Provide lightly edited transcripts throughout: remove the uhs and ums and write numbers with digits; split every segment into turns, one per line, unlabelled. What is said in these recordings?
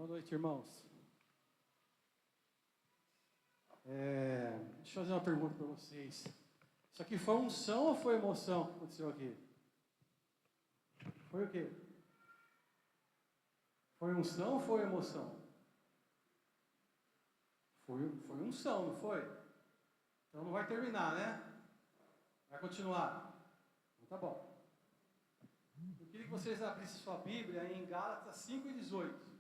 Boa noite, irmãos. Deixa eu fazer uma pergunta para vocês. Isso aqui foi unção ou foi emoção que aconteceu aqui? Foi o quê? Foi unção ou foi emoção? Foi unção, não foi? Então não vai terminar, né? Vai continuar. Então tá bom. Eu queria que vocês abrissem sua Bíblia em Gálatas 5:18.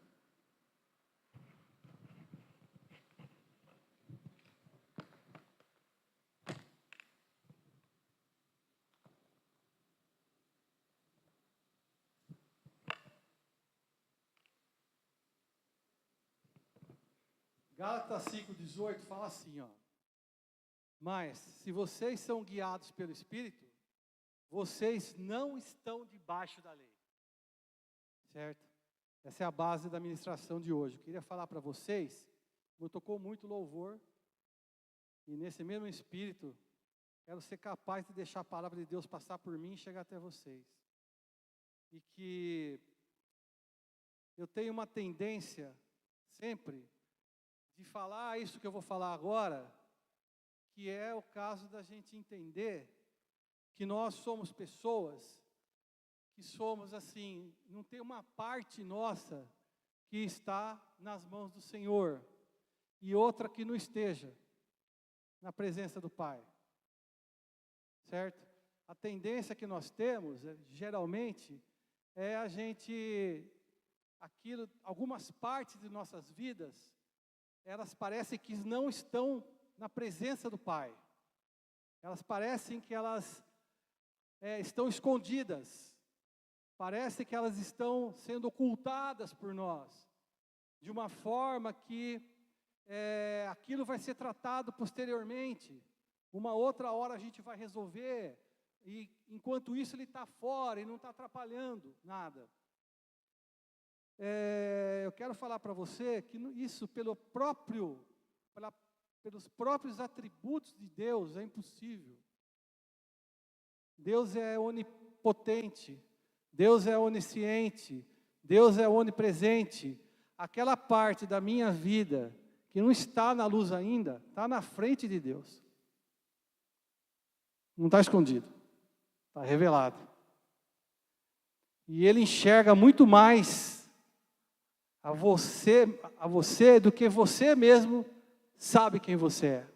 Gálatas 5:18 fala assim, ó. Mas, se vocês são guiados pelo Espírito, vocês não estão debaixo da lei. Certo? Essa é a base da ministração de hoje. Eu queria falar para vocês, me tocou muito louvor, e nesse mesmo Espírito, quero ser capaz de deixar a palavra de Deus passar por mim e chegar até vocês. E que eu tenho uma tendência, sempre, de falar isso que eu vou falar agora, que é o caso da gente entender que nós somos pessoas que somos assim, não tem uma parte nossa que está nas mãos do Senhor e outra que não esteja na presença do Pai, certo? A tendência que nós temos, geralmente, é a gente, algumas partes de nossas vidas, elas parecem que não estão na presença do Pai. Elas parecem que elas estão escondidas. Parece que elas estão sendo ocultadas por nós. De uma forma que aquilo vai ser tratado posteriormente. Uma outra hora a gente vai resolver. E enquanto isso ele está fora e não está atrapalhando nada. Eu quero falar para você que isso pelos próprios atributos de Deus é impossível. Deus é onipotente, Deus é onisciente, Deus é onipresente. Aquela parte da minha vida que não está na luz ainda, está na frente de Deus. Não está escondido, está revelado. E Ele enxerga muito mais a você do que você mesmo sabe quem você é.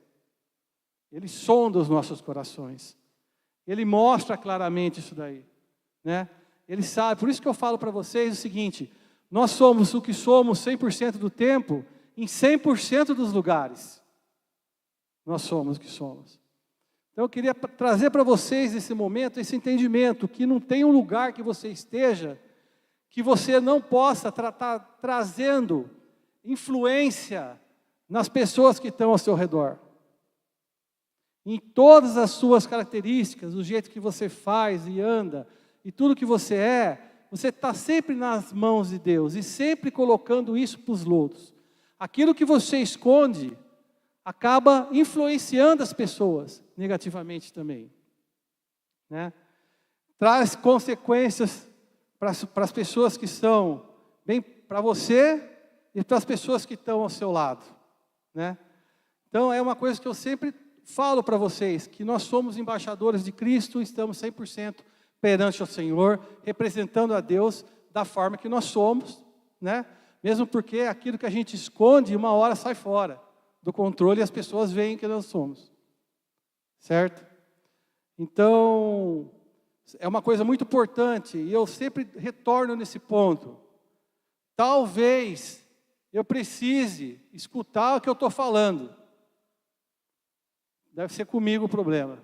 Ele sonda os nossos corações. Ele mostra claramente isso daí, né? Ele sabe, por isso que eu falo para vocês o seguinte: nós somos o que somos 100% do tempo, em 100% dos lugares. Nós somos o que somos. Então eu queria trazer para vocês nesse momento, esse entendimento, que não tem um lugar que você esteja, que você não possa estar trazendo influência nas pessoas que estão ao seu redor. Em todas as suas características, o jeito que você faz e anda, e tudo que você está sempre nas mãos de Deus, e sempre colocando isso para os outros. Aquilo que você esconde, acaba influenciando as pessoas, negativamente também, né? Traz consequências para as pessoas que estão bem para você, e para as pessoas que estão ao seu lado, né? Então é uma coisa que eu sempre falo para vocês, que nós somos embaixadores de Cristo, estamos 100% perante o Senhor, representando a Deus da forma que nós somos, né? Mesmo porque aquilo que a gente esconde, uma hora sai fora do controle e as pessoas veem que nós somos, certo? Então, é uma coisa muito importante, e eu sempre retorno nesse ponto. Talvez eu precise escutar o que eu estou falando. Deve ser comigo o problema.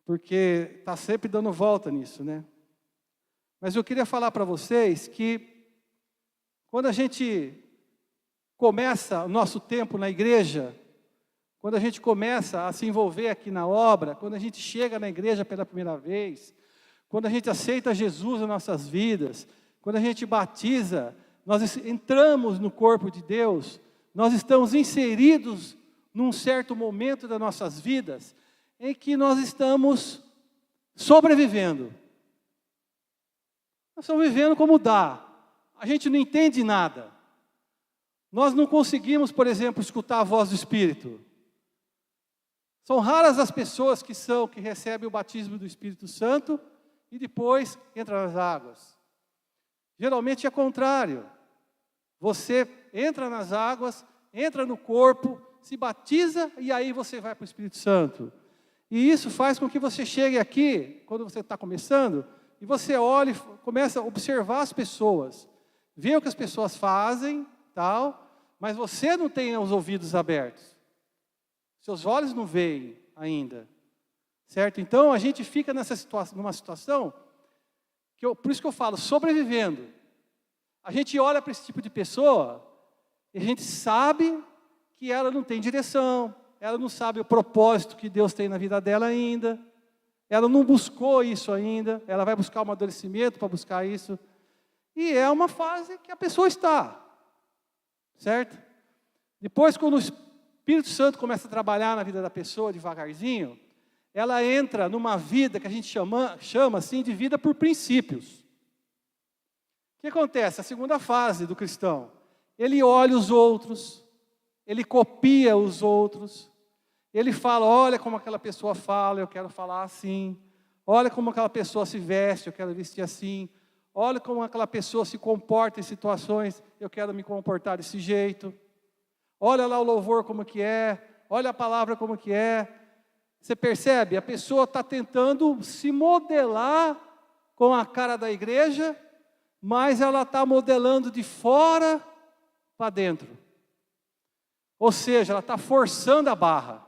Porque está sempre dando volta nisso, né? Mas eu queria falar para vocês que quando a gente começa o nosso tempo na igreja, quando a gente começa a se envolver aqui na obra, quando a gente chega na igreja pela primeira vez, quando a gente aceita Jesus nas nossas vidas, quando a gente batiza, nós entramos no corpo de Deus, nós estamos inseridos num certo momento das nossas vidas, em que nós estamos sobrevivendo. Nós estamos vivendo como dá. a gente não entende nada. Nós não conseguimos, por exemplo, escutar a voz do Espírito. São raras as pessoas que recebem o batismo do Espírito Santo e depois entram nas águas. Geralmente é contrário. Você entra nas águas, entra no corpo, se batiza e aí você vai para o Espírito Santo. E isso faz com que você chegue aqui, quando você está começando, e você olhe, começa a observar as pessoas, vê o que as pessoas fazem, tal, mas você não tem os ouvidos abertos. Seus olhos não veem ainda. Certo? Então, a gente fica numa situação, por isso que eu falo, sobrevivendo. A gente olha para esse tipo de pessoa, e a gente sabe que ela não tem direção, ela não sabe o propósito que Deus tem na vida dela ainda, ela não buscou isso ainda, ela vai buscar um amadurecimento para buscar isso, e é uma fase que a pessoa está, certo? Depois, quando o Espírito Santo começa a trabalhar na vida da pessoa devagarzinho, ela entra numa vida que a gente chama assim de vida por princípios. O que acontece? A segunda fase do cristão, ele olha os outros, ele copia os outros, ele fala, olha como aquela pessoa fala, eu quero falar assim, olha como aquela pessoa se veste, eu quero vestir assim, olha como aquela pessoa se comporta em situações, eu quero me comportar desse jeito, olha lá o louvor como que é, olha a palavra como que é. Você percebe? A pessoa está tentando se modelar com a cara da igreja, mas ela está modelando de fora para dentro. Ou seja, ela está forçando a barra.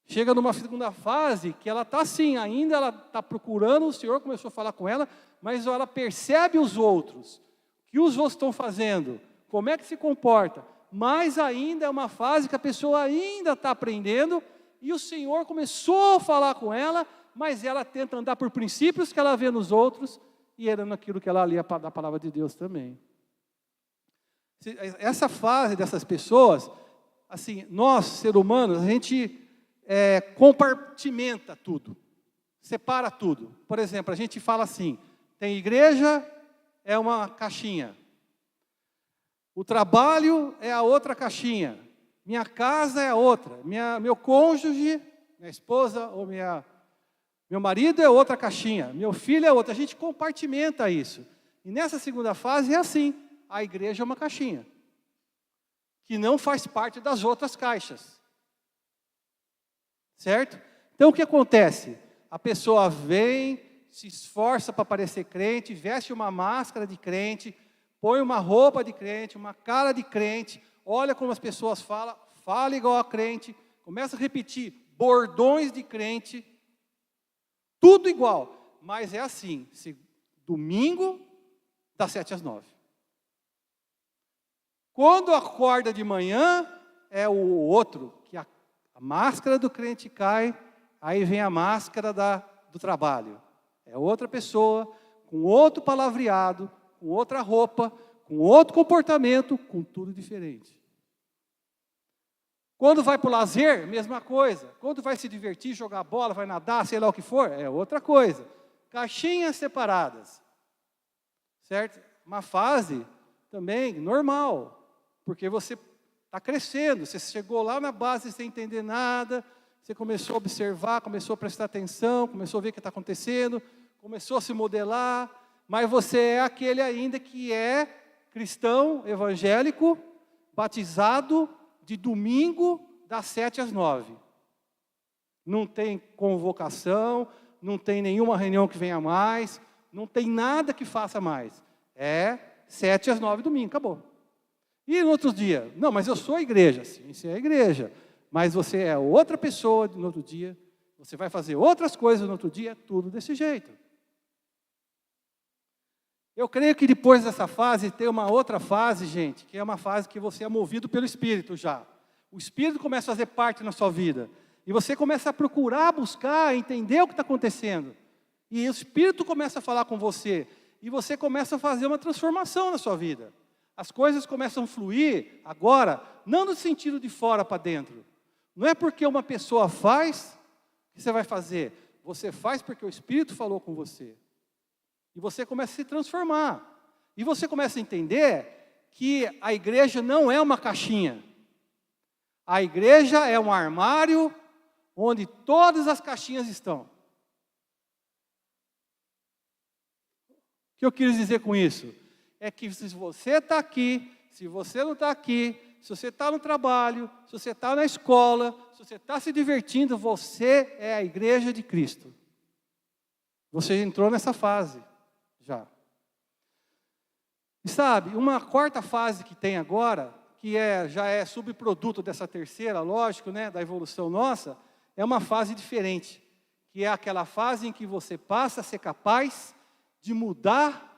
Chega numa segunda fase que ela está assim, ainda ela está procurando, o Senhor começou a falar com ela, mas ela percebe os outros, o que os outros estão fazendo, como é que se comporta. Mas ainda é uma fase que a pessoa ainda está aprendendo, e o Senhor começou a falar com ela, mas ela tenta andar por princípios que ela vê nos outros, e era naquilo que ela lia da palavra de Deus também. Essa fase dessas pessoas, assim, nós, seres humanos, a gente compartimenta tudo, separa tudo. Por exemplo, a gente fala assim, tem igreja, é uma caixinha. O trabalho é a outra caixinha. Minha casa é a outra. Meu cônjuge, minha esposa ou meu marido é outra caixinha. Meu filho é outra. A gente compartimenta isso. E nessa segunda fase é assim. A igreja é uma caixinha, que não faz parte das outras caixas. Certo? Então o que acontece? A pessoa vem, se esforça para parecer crente, veste uma máscara de crente, põe uma roupa de crente, uma cara de crente, olha como as pessoas falam, fala igual a crente, começa a repetir bordões de crente, tudo igual, mas é assim, domingo, das 7 às 9. Quando acorda de manhã, é o outro, que a máscara do crente cai, aí vem a máscara do trabalho. É outra pessoa, com outro palavreado, com outra roupa, com outro comportamento, com tudo diferente. Quando vai para o lazer, mesma coisa. Quando vai se divertir, jogar bola, vai nadar, sei lá o que for, é outra coisa. Caixinhas separadas. Certo? Uma fase também normal, porque você está crescendo, você chegou lá na base sem entender nada, você começou a observar, começou a prestar atenção, começou a ver o que está acontecendo, começou a se modelar, mas você é aquele ainda que é cristão, evangélico, batizado de domingo, das 7 às 9. Não tem convocação, não tem nenhuma reunião que venha mais, não tem nada que faça mais. É 7 às 9 domingo, acabou. E no outro dia? Não, mas eu sou a igreja. Sim, você é a igreja. Mas você é outra pessoa no outro dia, você vai fazer outras coisas no outro dia, tudo desse jeito. Eu creio que depois dessa fase, tem uma outra fase, gente, que é uma fase que você é movido pelo Espírito já. O Espírito começa a fazer parte na sua vida. E você começa a procurar, buscar, entender o que está acontecendo. E o Espírito começa a falar com você. E você começa a fazer uma transformação na sua vida. As coisas começam a fluir agora, não no sentido de fora para dentro. Não é porque uma pessoa faz que você vai fazer. Você faz porque o Espírito falou com você. E você começa a se transformar. E você começa a entender que a igreja não é uma caixinha. A igreja é um armário onde todas as caixinhas estão. O que eu quis dizer com isso? É que se você está aqui, se você não está aqui, se você está no trabalho, se você está na escola, se você está se divertindo, você é a igreja de Cristo. Você entrou nessa fase já. E sabe, uma quarta fase que tem agora, que já é subproduto dessa terceira, lógico, né, da evolução nossa, é uma fase diferente, que é aquela fase em que você passa a ser capaz de mudar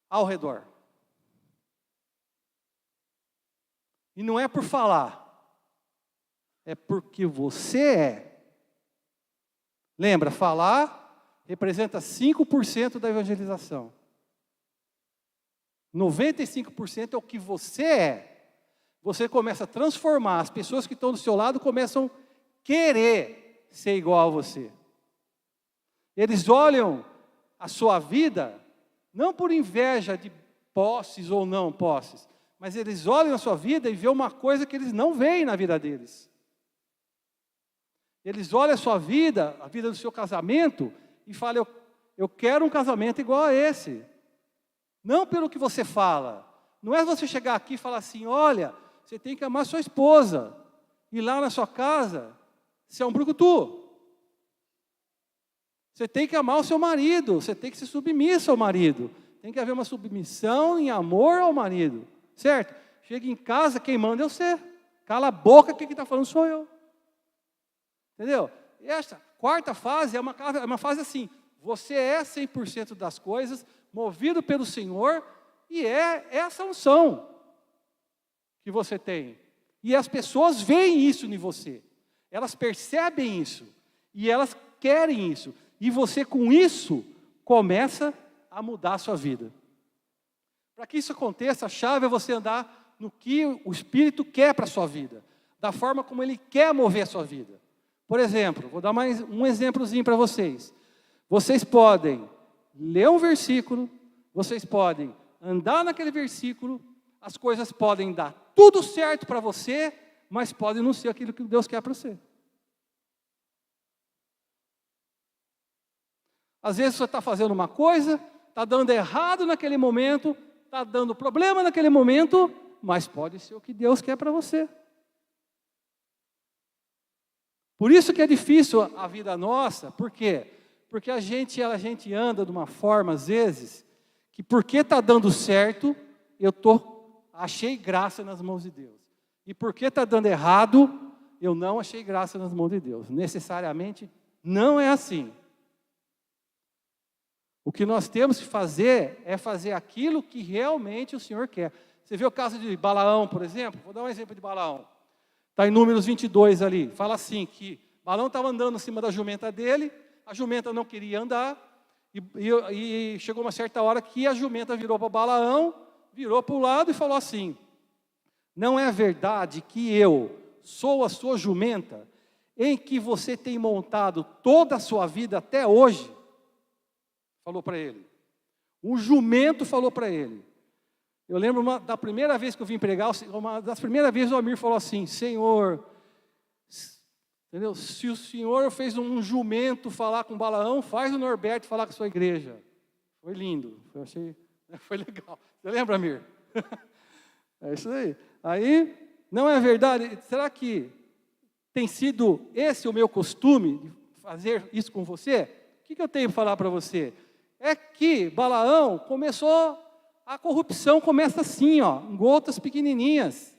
ao redor. E não é por falar, é porque você é. Lembra, falar representa 5% da evangelização. 95% é o que você é. Você começa a transformar, as pessoas que estão do seu lado começam a querer ser igual a você. Eles olham a sua vida, não por inveja de posses ou não posses, mas eles olham a sua vida e vêem uma coisa que eles não veem na vida deles. Eles olham a sua vida, a vida do seu casamento, e falam, eu quero um casamento igual a esse. Não pelo que você fala. Não é você chegar aqui e falar assim, olha, você tem que amar sua esposa. E lá na sua casa, você é um brucutu. Você tem que amar o seu marido. Você tem que ser submisso ao marido. Tem que haver uma submissão em amor ao marido. Certo? Chega em casa, quem manda é você. Cala a boca, quem está falando sou eu. Entendeu? E essa quarta fase é uma fase assim. Você é 100% das coisas, movido pelo Senhor, e é essa unção que você tem. E as pessoas veem isso em você. Elas percebem isso. E elas querem isso. E você, com isso, começa a mudar a sua vida. Para que isso aconteça, a chave é você andar no que o Espírito quer para a sua vida. Da forma como Ele quer mover a sua vida. Por exemplo, vou dar mais um exemplozinho para vocês. Vocês podem ler um versículo, vocês podem andar naquele versículo, as coisas podem dar tudo certo para você, mas podem não ser aquilo que Deus quer para você. Às vezes você está fazendo uma coisa, está dando errado naquele momento, está dando problema naquele momento, mas pode ser o que Deus quer para você. Por isso que é difícil a vida nossa, por quê? Porque a gente anda de uma forma, às vezes, que porque está dando certo, achei graça nas mãos de Deus. E porque está dando errado, eu não achei graça nas mãos de Deus. Necessariamente não é assim. O que nós temos que fazer é fazer aquilo que realmente o Senhor quer. Você vê o caso de Balaão, por exemplo? Vou dar um exemplo de Balaão. Está em Números 22 ali. Fala assim, que Balaão estava andando em cima da jumenta dele, a jumenta não queria andar, e chegou uma certa hora que a jumenta virou para Balaão, virou para o lado e falou assim, não é verdade que eu sou a sua jumenta, em que você tem montado toda a sua vida até hoje? Falou para ele. Um jumento falou para ele. Eu lembro da primeira vez que eu vim pregar, uma das primeiras vezes o Amir falou assim, Senhor, entendeu? Se o Senhor fez um jumento falar com Balaão, faz o Norberto falar com a sua igreja. Foi lindo, foi legal. Você lembra, Amir? É isso aí. Aí, não é verdade? Será que tem sido esse o meu costume, de fazer isso com você? O que eu tenho para falar para você? É que Balaão a corrupção começa assim, ó, em gotas pequenininhas.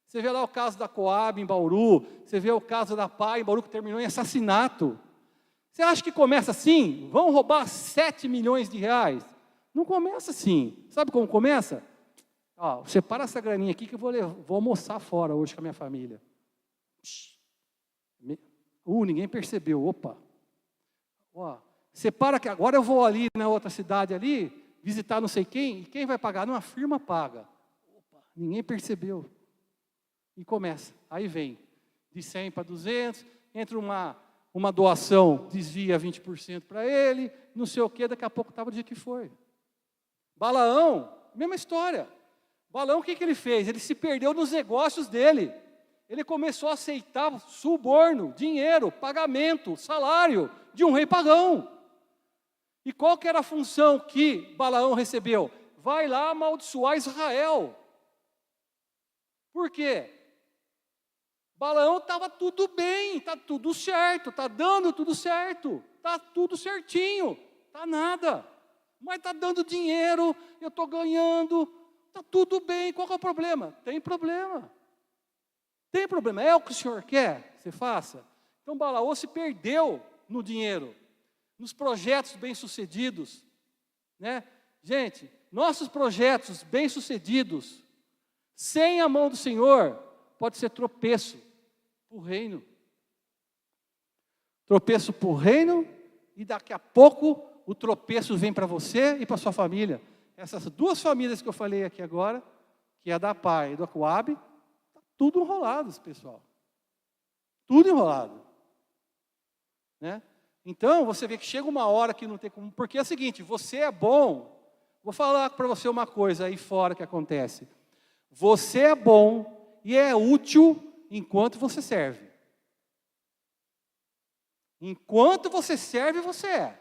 Você vê lá o caso da Coab em Bauru, você vê o caso da PAI em Bauru que terminou em assassinato. Você acha que começa assim? Vão roubar 7 milhões de reais? Não começa assim. Sabe como começa? Ó, separa essa graninha aqui que eu vou almoçar fora hoje com a minha família. Ninguém percebeu, opa. Ó, separa que agora eu vou ali na outra cidade ali, visitar não sei quem, e quem vai pagar? Não, a firma paga. Opa, ninguém percebeu. E começa, aí vem, de 100 para 200, entra uma doação, desvia 20% para ele, não sei o quê, daqui a pouco estava do jeito que foi. Balaão, mesma história. Balaão, o que ele fez? Ele se perdeu nos negócios dele. Ele começou a aceitar suborno, dinheiro, pagamento, salário de um rei pagão. E qual que era a função que Balaão recebeu? Vai lá amaldiçoar Israel. Por quê? Balaão estava tudo bem, está tudo certo, está dando tudo certo, está tudo certinho, está nada. Mas está dando dinheiro, eu estou ganhando, está tudo bem, qual que é o problema? Tem problema. Tem problema, é o que o Senhor quer que você faça? Então Balaão se perdeu no dinheiro, nos projetos bem-sucedidos, né? Gente, nossos projetos bem-sucedidos, sem a mão do Senhor, pode ser tropeço para o reino. Tropeço para o reino, e daqui a pouco o tropeço vem para você e para sua família. Essas duas famílias que eu falei aqui agora, que é a da Pai e do Coab, tá tudo enrolado, pessoal. Tudo enrolado. Né? Então, você vê que chega uma hora que não tem como... Porque é o seguinte, você é bom... Vou falar para você uma coisa aí fora que acontece. Você é bom e é útil enquanto você serve. Enquanto você serve, você é.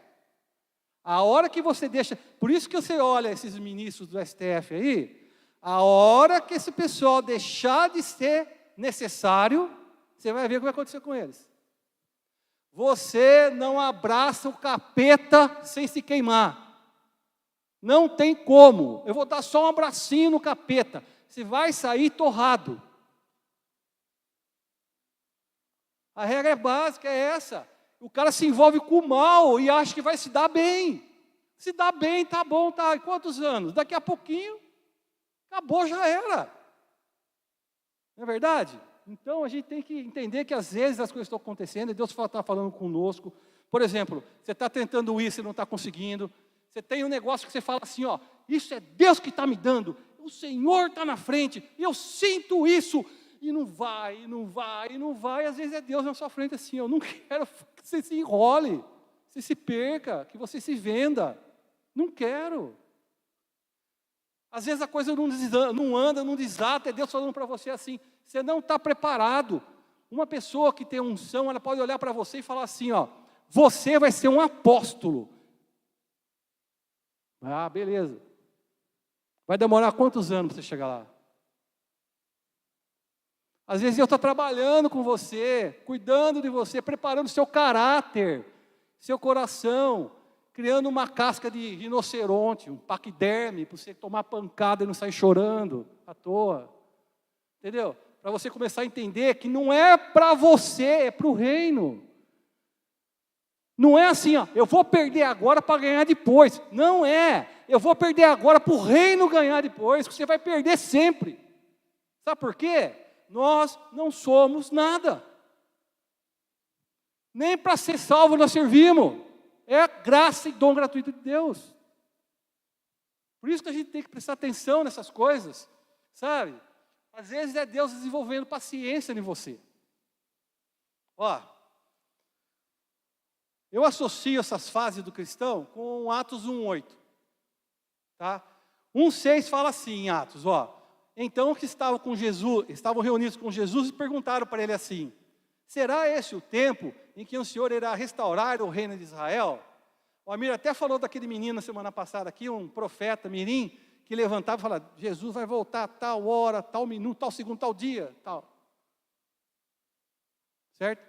A hora que você deixa... Por isso que você olha esses ministros do STF aí, a hora que esse pessoal deixar de ser necessário, você vai ver o que vai acontecer com eles. Você não abraça o capeta sem se queimar. Não tem como. Eu vou dar só um abracinho no capeta. Você vai sair torrado. A regra básica é essa. O cara se envolve com o mal e acha que vai se dar bem. Se dá bem, tá bom, tá. E quantos anos? Daqui a pouquinho, acabou, já era. Não é verdade? Então a gente tem que entender que às vezes as coisas estão acontecendo e Deus está falando conosco. Por exemplo, você está tentando isso e não está conseguindo. Você tem um negócio que você fala assim, ó, isso é Deus que está me dando, o Senhor está na frente, eu sinto isso, e não vai, e não vai, e não vai, às vezes é Deus na sua frente assim, eu não quero que você se enrole, você se perca, que você se venda, não quero. Às vezes a coisa não anda, não desata, é Deus falando para você assim, você não está preparado. Uma pessoa que tem unção, ela pode olhar para você e falar assim, ó, você vai ser um apóstolo. Ah, beleza. Vai demorar quantos anos para você chegar lá? Às vezes eu estou trabalhando com você, cuidando de você, preparando seu caráter, seu coração, criando uma casca de rinoceronte, um paquiderme, para você tomar pancada e não sair chorando à toa. Entendeu? Para você começar a entender que não é para você, é para o reino. Não é assim, ó, eu vou perder agora para ganhar depois. Não é. Eu vou perder agora para o reino ganhar depois. Você vai perder sempre. Sabe por quê? Nós não somos nada. Nem para ser salvo nós servimos. É a graça e dom gratuito de Deus. Por isso que a gente tem que prestar atenção nessas coisas. Sabe? Às vezes é Deus desenvolvendo paciência em você. Ó. Eu associo essas fases do cristão com Atos 1:8. Tá? 1:6 fala assim em Atos, ó. Então que estavam reunidos com Jesus e perguntaram para ele assim: será esse o tempo em que o Senhor irá restaurar o reino de Israel? O Amir até falou daquele menino semana passada aqui, um profeta mirim, que levantava e falava, Jesus vai voltar a tal hora, tal minuto, tal segundo, tal dia, tal. Certo?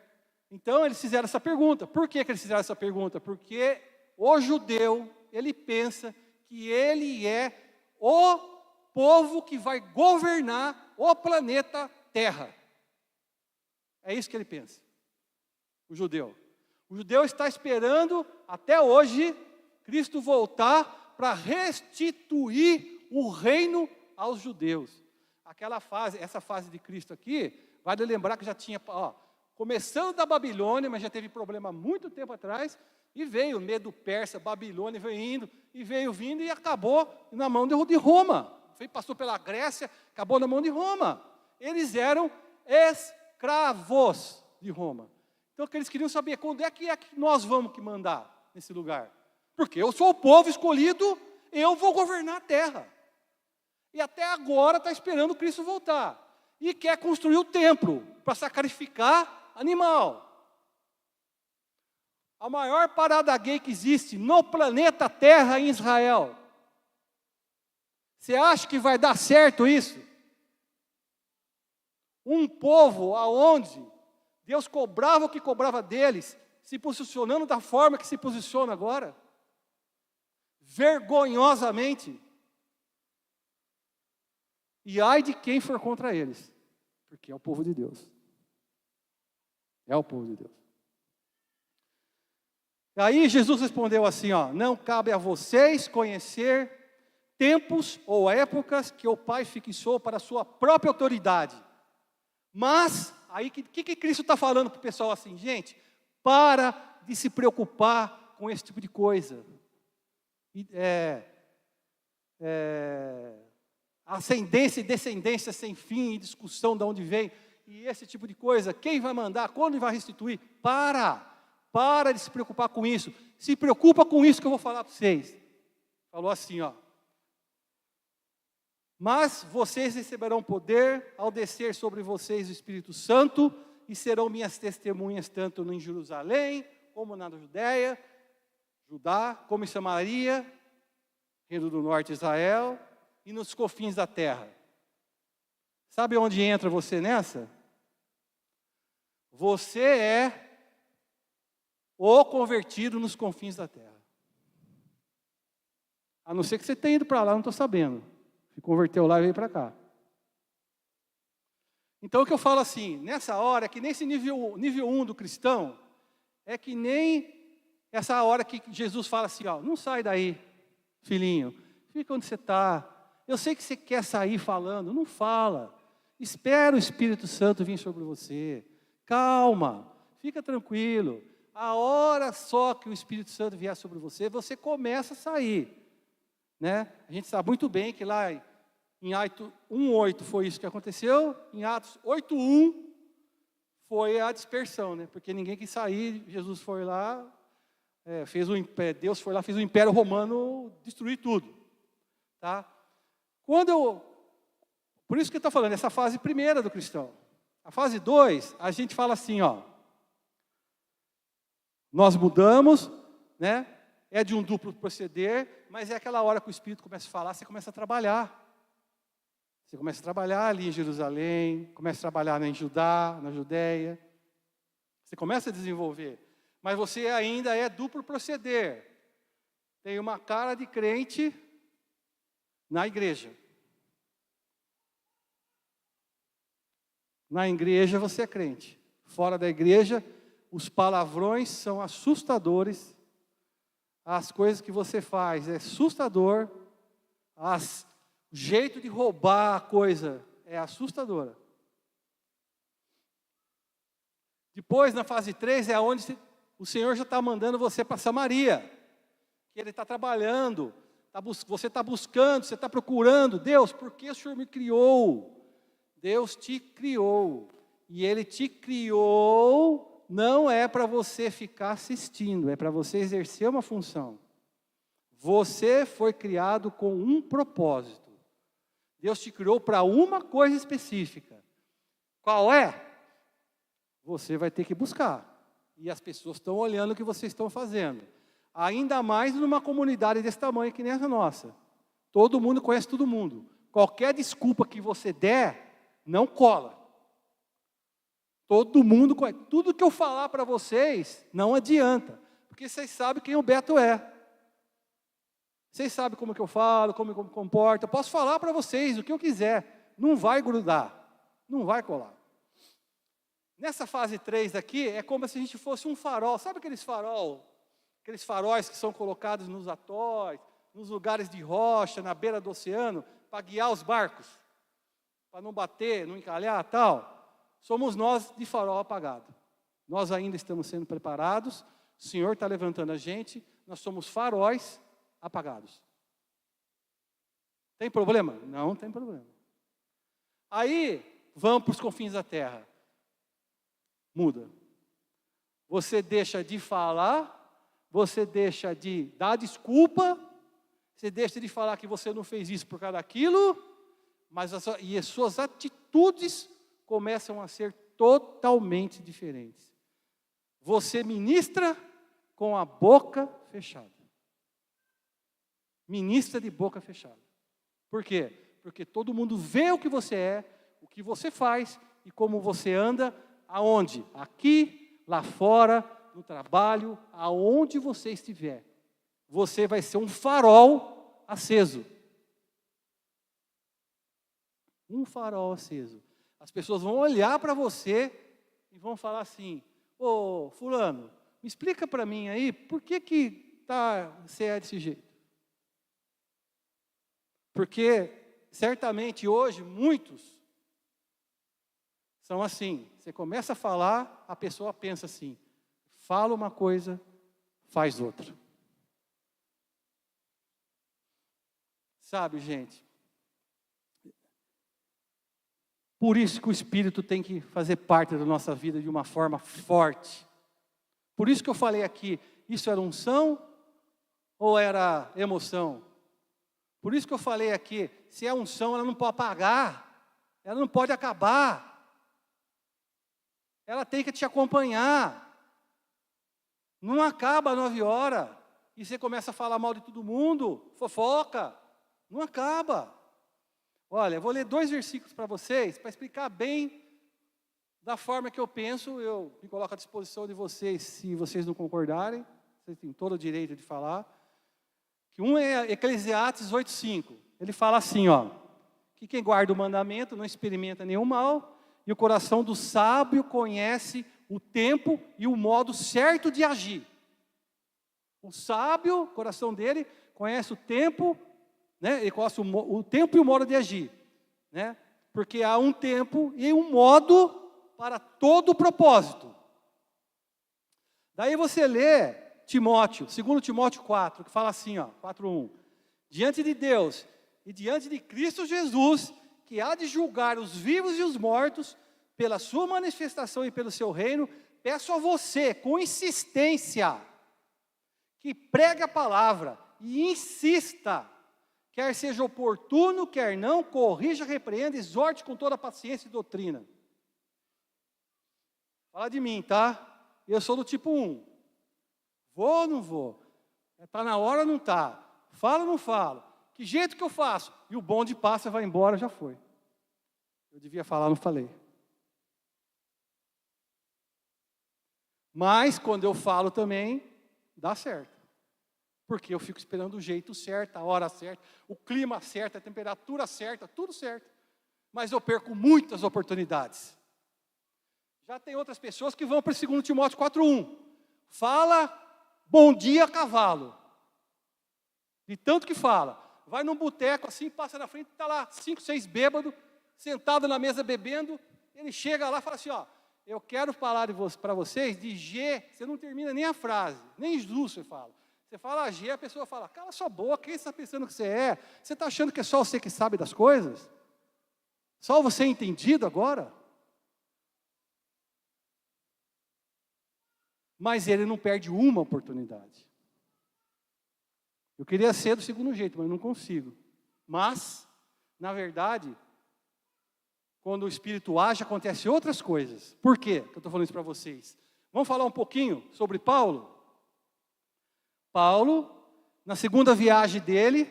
Então, eles fizeram essa pergunta. Por que eles fizeram essa pergunta? Porque o judeu, ele pensa que ele é o povo que vai governar o planeta Terra. É isso que ele pensa. O judeu. O judeu está esperando, até hoje, Cristo voltar para restituir o reino aos judeus. Essa fase de Cristo aqui, vale lembrar que já tinha... Ó, começando da Babilônia, mas já teve problema há muito tempo atrás, e veio o medo persa, Babilônia veio indo, e veio vindo e acabou na mão de Roma. Passou pela Grécia, acabou na mão de Roma. Eles eram escravos de Roma. Então, eles queriam saber quando é que nós vamos que mandar nesse lugar. Porque eu sou o povo escolhido, eu vou governar a terra. E até agora está esperando Cristo voltar. E quer construir o templo para sacrificar animal. A maior parada gay que existe no planeta Terra em Israel. Você acha que vai dar certo isso? Um povo aonde Deus cobrava o que cobrava deles, se posicionando da forma que se posiciona agora? Vergonhosamente. E ai de quem for contra eles, porque é o povo de Deus. É o povo de Deus. Aí Jesus respondeu assim, ó, não cabe a vocês conhecer tempos ou épocas que o Pai fixou para a sua própria autoridade. Mas, aí o que Cristo está falando para o pessoal assim? Gente, para de se preocupar com esse tipo de coisa. Ascendência e descendência sem fim, e discussão de onde vem, e esse tipo de coisa, quem vai mandar, quando vai restituir? Para de se preocupar com isso. Se preocupa com isso que eu vou falar para vocês. Falou assim, ó. Mas vocês receberão poder ao descer sobre vocês o Espírito Santo e serão minhas testemunhas tanto em Jerusalém, como na Judéia, Judá, como em Samaria, Reino do Norte, Israel, e nos confins da terra. Sabe onde entra você nessa? Você é o convertido nos confins da terra. A não ser que você tenha ido para lá, não estou sabendo. Se converteu lá e veio para cá. Então o que eu falo assim, nessa hora, que nesse nível 1 do cristão, é que nem essa hora que Jesus fala assim, ó, não sai daí, filhinho, fica onde você está. Eu sei que você quer sair falando, não fala. Espera o Espírito Santo vir sobre você. Calma, fica tranquilo. A hora só que o Espírito Santo vier sobre você, você começa a sair. Né? A gente sabe muito bem que lá em Atos 1:8 foi isso que aconteceu, em Atos 8:1 foi a dispersão, né? Porque ninguém quis sair, Jesus foi lá, Deus foi lá, fez o Império Romano destruir tudo. Tá? Por isso que eu estou falando, essa fase primeira do cristão. A fase 2, a gente fala assim, ó. Nós mudamos, né? É de um duplo proceder, mas é aquela hora que o Espírito começa a falar, você começa a trabalhar. Você começa a trabalhar ali em Jerusalém, começa a trabalhar em Judá, na Judéia. Você começa a desenvolver. Mas você ainda é duplo proceder. Tem uma cara de crente na igreja. Na igreja você é crente. Fora da igreja, os palavrões são assustadores. As coisas que você faz é assustador. O jeito de roubar a coisa é assustadora. Depois, na fase 3, é onde o Senhor já está mandando você para Samaria. Que Ele está trabalhando. Você está buscando, você está procurando. Deus, por que o Senhor me criou? Deus te criou. E Ele te criou não é para você ficar assistindo, é para você exercer uma função. Você foi criado com um propósito. Deus te criou para uma coisa específica. Qual é? Você vai ter que buscar. E as pessoas estão olhando o que vocês estão fazendo. Ainda mais numa comunidade desse tamanho que nem a nossa. Todo mundo conhece todo mundo. Qualquer desculpa que você der, não cola. Todo mundo conhece. Tudo que eu falar para vocês, não adianta. Porque vocês sabem quem o Beto é. Vocês sabem como que eu falo, como eu me comporto. Eu posso falar para vocês o que eu quiser. Não vai grudar. Não vai colar. Nessa fase 3 aqui, é como se a gente fosse um farol. Sabe aqueles faróis que são colocados nos atóis, nos lugares de rocha, na beira do oceano, para guiar os barcos, para não bater, não encalhar e tal. Somos nós de farol apagado. Nós ainda estamos sendo preparados, o Senhor está levantando a gente, nós somos faróis apagados. Tem problema? Não tem problema. Aí, vamos para os confins da terra. Muda. Você deixa de falar, você deixa de dar desculpa, você deixa de falar que você não fez isso por causa daquilo, mas as suas atitudes começam a ser totalmente diferentes. Você ministra com a boca fechada. Ministra de boca fechada. Por quê? Porque todo mundo vê o que você é, o que você faz e como você anda, aonde? Aqui, lá fora, no trabalho, aonde você estiver. Você vai ser um farol aceso. Um farol aceso. As pessoas vão olhar para você e vão falar assim: ô fulano, me explica para mim aí, por que você é desse jeito? Porque certamente hoje muitos são assim. Você começa a falar, a pessoa pensa assim: fala uma coisa, faz outra. Sabe, gente? Por isso que o Espírito tem que fazer parte da nossa vida de uma forma forte. Por isso que eu falei aqui, isso era unção ou era emoção? Por isso que eu falei aqui, se é unção, ela não pode apagar, ela não pode acabar. Ela tem que te acompanhar. Não acaba às 9 horas e você começa a falar mal de todo mundo, fofoca. Não acaba. Olha, eu vou ler 2 versículos para vocês, para explicar bem da forma que eu penso. Eu me coloco à disposição de vocês, se vocês não concordarem. Vocês têm todo o direito de falar. Que um é Eclesiastes 8:5. Ele fala assim, ó: que quem guarda o mandamento não experimenta nenhum mal, e o coração do sábio conhece o tempo e o modo certo de agir. O sábio, o coração dele, conhece o tempo, né? Ele conhece o tempo e o modo de agir, né? Porque há um tempo e um modo para todo propósito. Daí você lê Timóteo, 2 Timóteo 4, que fala assim, ó, 4:1. Diante de Deus e diante de Cristo Jesus, que há de julgar os vivos e os mortos, pela sua manifestação e pelo seu reino, peço a você, com insistência, que pregue a palavra e insista, quer seja oportuno, quer não, corrija, repreenda, exorte com toda paciência e doutrina. Fala de mim, tá? Eu sou do tipo 1. Vou ou não vou? Está na hora ou não está? Falo ou não falo? Que jeito que eu faço? E o bonde passa, vai embora, já foi. Eu devia falar, não falei. Mas quando eu falo também, dá certo. Porque eu fico esperando o jeito certo, a hora certa, o clima certo, a temperatura certa, tudo certo. Mas eu perco muitas oportunidades. Já tem outras pessoas que vão para 2 Timóteo 4:1. Fala, bom dia, cavalo. De tanto que fala. Vai num boteco assim, passa na frente, está lá 5, 6 bêbados, sentado na mesa bebendo. Ele chega lá e fala assim, ó: eu quero falar para vocês de G. Você não termina nem a frase, nem Jesus você fala. Você fala G, a pessoa fala: cala sua boca, quem está pensando que você é? Você está achando que é só você que sabe das coisas? Só você é entendido agora? Mas ele não perde uma oportunidade. Eu queria ser do segundo jeito, mas não consigo. Mas, na verdade, quando o Espírito age, acontecem outras coisas. Por quê que eu estou falando isso para vocês? Vamos falar um pouquinho sobre Paulo? Paulo, na segunda viagem dele,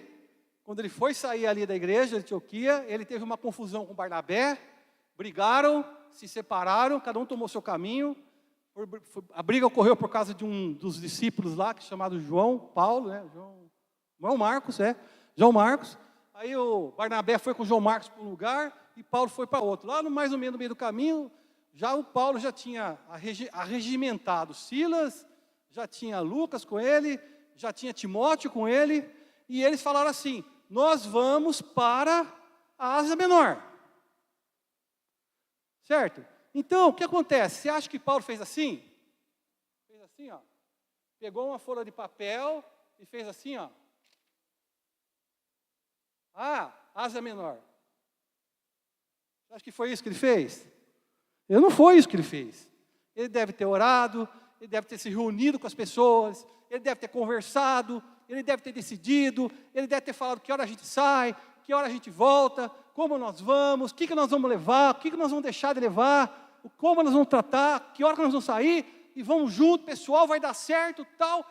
quando ele foi sair ali da igreja de Antioquia, ele teve uma confusão com Barnabé, brigaram, se separaram, cada um tomou seu caminho. A briga ocorreu por causa de um dos discípulos lá, que é chamado João Marcos. Aí o Barnabé foi com o João Marcos para um lugar e Paulo foi para outro. Lá mais ou menos no meio do caminho, o Paulo já tinha arregimentado Silas, já tinha Lucas com ele, já tinha Timóteo com ele, e eles falaram assim: nós vamos para a Ásia Menor. Certo? Então, o que acontece? Você acha que Paulo fez assim? Fez assim, ó. Pegou uma folha de papel e fez assim, ó. Ásia Menor. Você acha que foi isso que ele fez? Não foi isso que ele fez. Ele deve ter orado, ele deve ter se reunido com as pessoas, ele deve ter conversado, ele deve ter decidido, ele deve ter falado que hora a gente sai, que hora a gente volta, como nós vamos, o que nós vamos levar, o que nós vamos deixar de levar, como nós vamos tratar, que hora que nós vamos sair, e vamos junto, pessoal, vai dar certo, tal.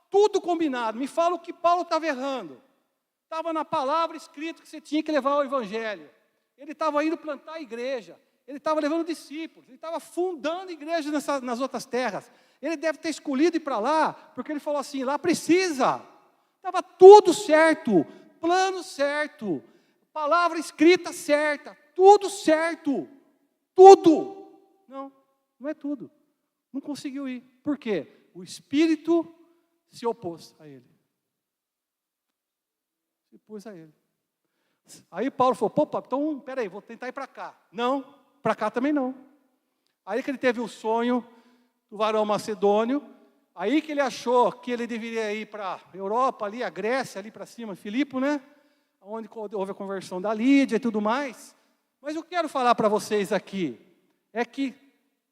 Tudo combinado. Me fala o que Paulo estava errando. Estava na palavra escrito que você tinha que levar o evangelho. Ele estava indo plantar a igreja. Ele estava levando discípulos. Ele estava fundando igrejas nas outras terras. Ele deve ter escolhido ir para lá, porque ele falou assim, lá precisa. Estava tudo certo, plano certo, palavra escrita certa, tudo certo, tudo. Não é tudo. Não conseguiu ir. Por quê? O Espírito se opôs a ele. Se opôs a ele. Aí Paulo falou, então, peraí, vou tentar ir para cá. Não, para cá também não. Aí que ele teve o sonho do varão macedônio, aí que ele achou que ele deveria ir para a Europa, ali, a Grécia, ali para cima, Filipe, né? Onde houve a conversão da Lídia e tudo mais. Mas eu quero falar para vocês aqui, é que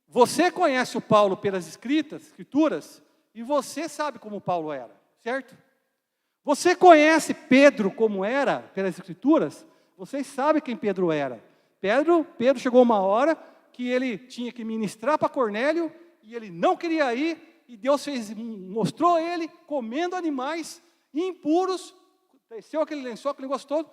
você conhece o Paulo pelas escrituras, e você sabe como Paulo era, certo? Você conhece Pedro como era pelas escrituras? Vocês sabem quem Pedro era. Pedro chegou uma hora que ele tinha que ministrar para Cornélio, e ele não queria ir, e Deus mostrou ele comendo animais impuros, desceu aquele lençol, aquele negócio todo,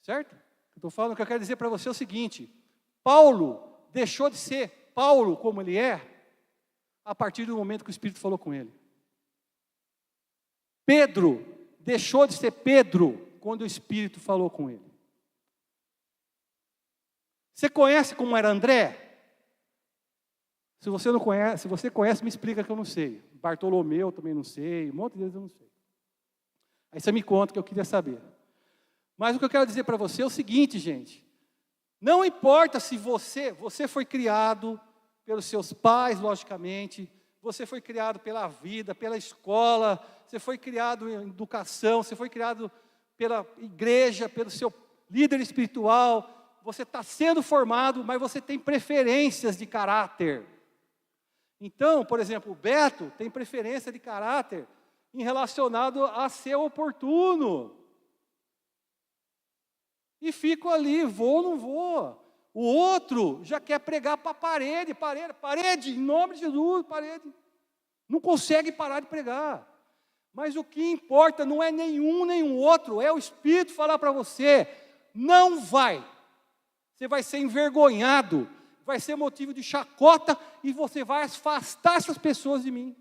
certo? Estou falando, o que eu quero dizer para você é o seguinte, Paulo deixou de ser Paulo como ele é, a partir do momento que o Espírito falou com ele. Pedro deixou de ser Pedro quando o Espírito falou com ele. Você conhece como era André? Se você não conhece, se você conhece, me explica que eu não sei. Bartolomeu também não sei, um monte de vezes eu não sei. Aí você me conta que eu queria saber. Mas o que eu quero dizer para você é o seguinte, gente. Não importa se você foi criado pelos seus pais, logicamente, você foi criado pela vida, pela escola, você foi criado em educação, você foi criado pela igreja, pelo seu líder espiritual, você está sendo formado, mas você tem preferências de caráter. Então, por exemplo, o Beto tem preferência de caráter em relacionado a ser oportuno. E fico ali, vou ou não vou. O outro já quer pregar para a parede, em nome de Jesus, parede. Não consegue parar de pregar. Mas o que importa não é nenhum nem o outro, é o Espírito falar para você, não vai. Você vai ser envergonhado, vai ser motivo de chacota e você vai afastar essas pessoas de mim.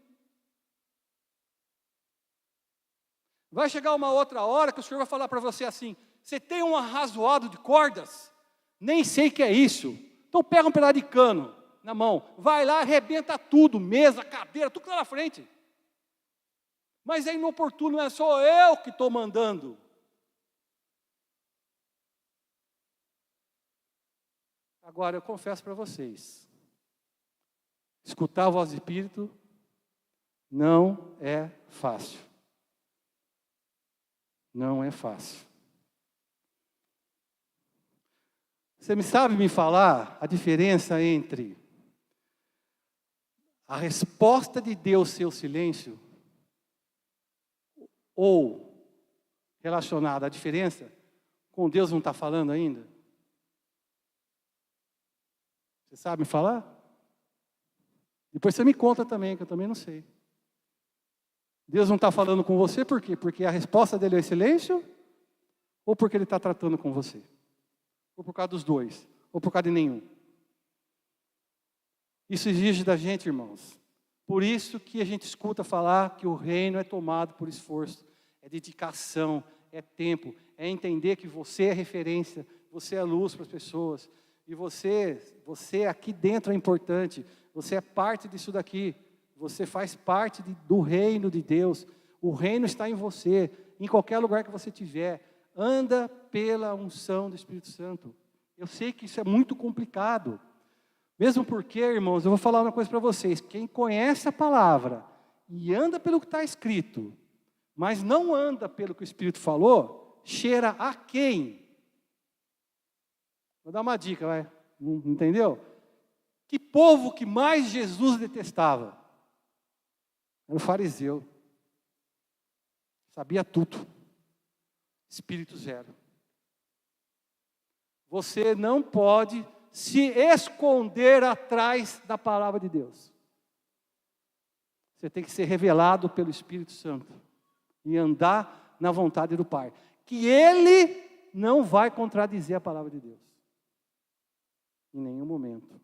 Vai chegar uma outra hora que o Senhor vai falar para você assim, você tem um arrazoado de cordas? Nem sei o que é isso. Então pega um pedaço de cano na mão, vai lá, arrebenta tudo, mesa, cadeira, tudo que está na frente. Mas é inoportuno, não é só eu que estou mandando. Agora, eu confesso para vocês, escutar a voz do Espírito não é fácil. Não é fácil. Você me sabe me falar a diferença entre a resposta de Deus ser o silêncio ou relacionada à diferença com Deus não está falando ainda? Você sabe me falar? Depois você me conta também, que eu também não sei. Deus não está falando com você por quê? Porque a resposta dele é silêncio? Ou porque ele está tratando com você? Ou por causa dos dois? Ou por causa de nenhum? Isso exige da gente, irmãos. Por isso que a gente escuta falar que o reino é tomado por esforço, é dedicação, é tempo, é entender que você é referência, você é luz para as pessoas, e você aqui dentro é importante, você é parte disso daqui, você faz parte do reino de Deus, o reino está em você, em qualquer lugar que você estiver, anda pela unção do Espírito Santo. Eu sei que isso é muito complicado, mesmo porque, irmãos, eu vou falar uma coisa para vocês, quem conhece a palavra e anda pelo que está escrito, mas não anda pelo que o Espírito falou, cheira a quem? Vou dar uma dica, vai. Entendeu? Que povo que mais Jesus detestava? Era um fariseu. Sabia tudo. Espírito zero. Você não pode se esconder atrás da palavra de Deus. Você tem que ser revelado pelo Espírito Santo e andar na vontade do Pai, que Ele não vai contradizer a palavra de Deus, em nenhum momento.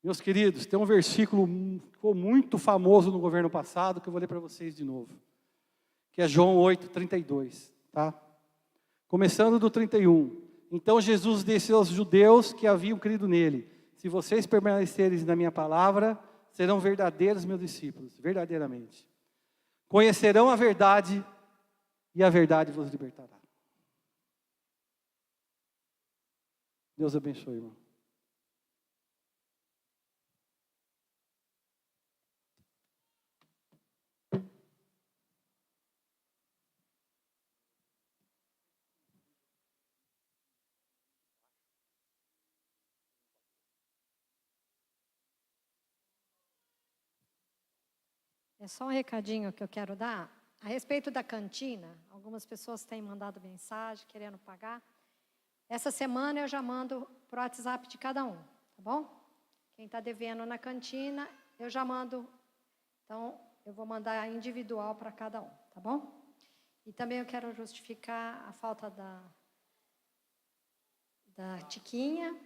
Meus queridos, tem um versículo que ficou muito famoso no governo passado, que eu vou ler para vocês de novo, que é João 8:32, tá? Começando do 31. Então Jesus disse aos judeus que haviam crido nele: se vocês permanecerem na minha palavra, serão verdadeiros meus discípulos, verdadeiramente. Conhecerão a verdade e a verdade vos libertará. Deus abençoe, irmão.
É só um recadinho que eu quero dar. A respeito da cantina, algumas pessoas têm mandado mensagem querendo pagar. Essa semana eu já mando para o WhatsApp de cada um, tá bom? Quem está devendo na cantina, eu já mando. Então, eu vou mandar individual para cada um, tá bom? E também eu quero justificar a falta da Tiquinha,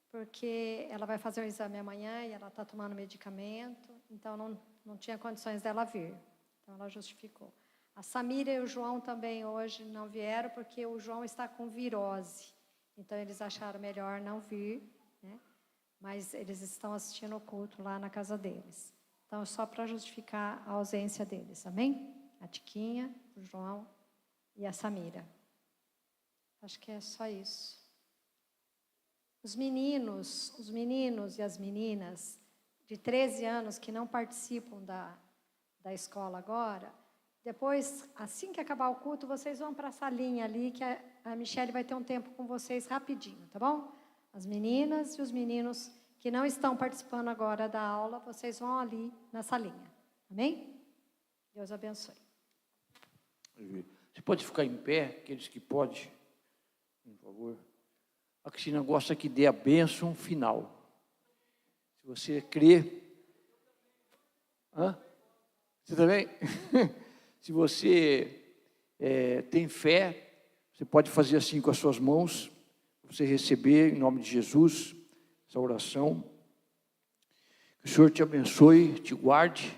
porque ela vai fazer o exame amanhã e ela está tomando medicamento, então não tinha condições dela vir. Então, ela justificou. A Samira e o João também hoje não vieram, porque o João está com virose. Então, eles acharam melhor não vir, né? Mas eles estão assistindo o culto lá na casa deles. Então, é só para justificar a ausência deles, amém? A Tiquinha, o João e a Samira. Acho que é só isso. Os meninos e as meninas de 13 anos que não participam da escola agora, depois, assim que acabar o culto, vocês vão para a salinha ali, que a Michele vai ter um tempo com vocês rapidinho, tá bom? As meninas e os meninos que não estão participando agora da aula, vocês vão ali na salinha, amém? Deus abençoe.
Você pode ficar em pé, aqueles que podem, por favor. A Cristina gosta que dê a bênção final. Se você crê... Hã? Você também? Se você tem fé, você pode fazer assim com as suas mãos, você receber, em nome de Jesus, essa oração. Que o Senhor te abençoe, te guarde.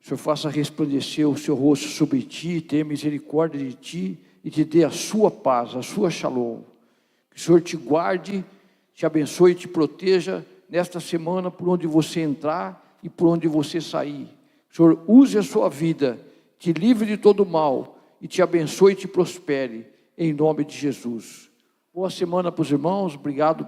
O Senhor faça resplandecer o seu rosto sobre ti, tenha misericórdia de ti e te dê a sua paz, a sua shalom. Que o Senhor te guarde, te abençoe e te proteja nesta semana por onde você entrar e por onde você sair. O Senhor use a sua vida, te livre de todo mal e te abençoe e te prospere, em nome de Jesus. Boa semana para os irmãos, obrigado.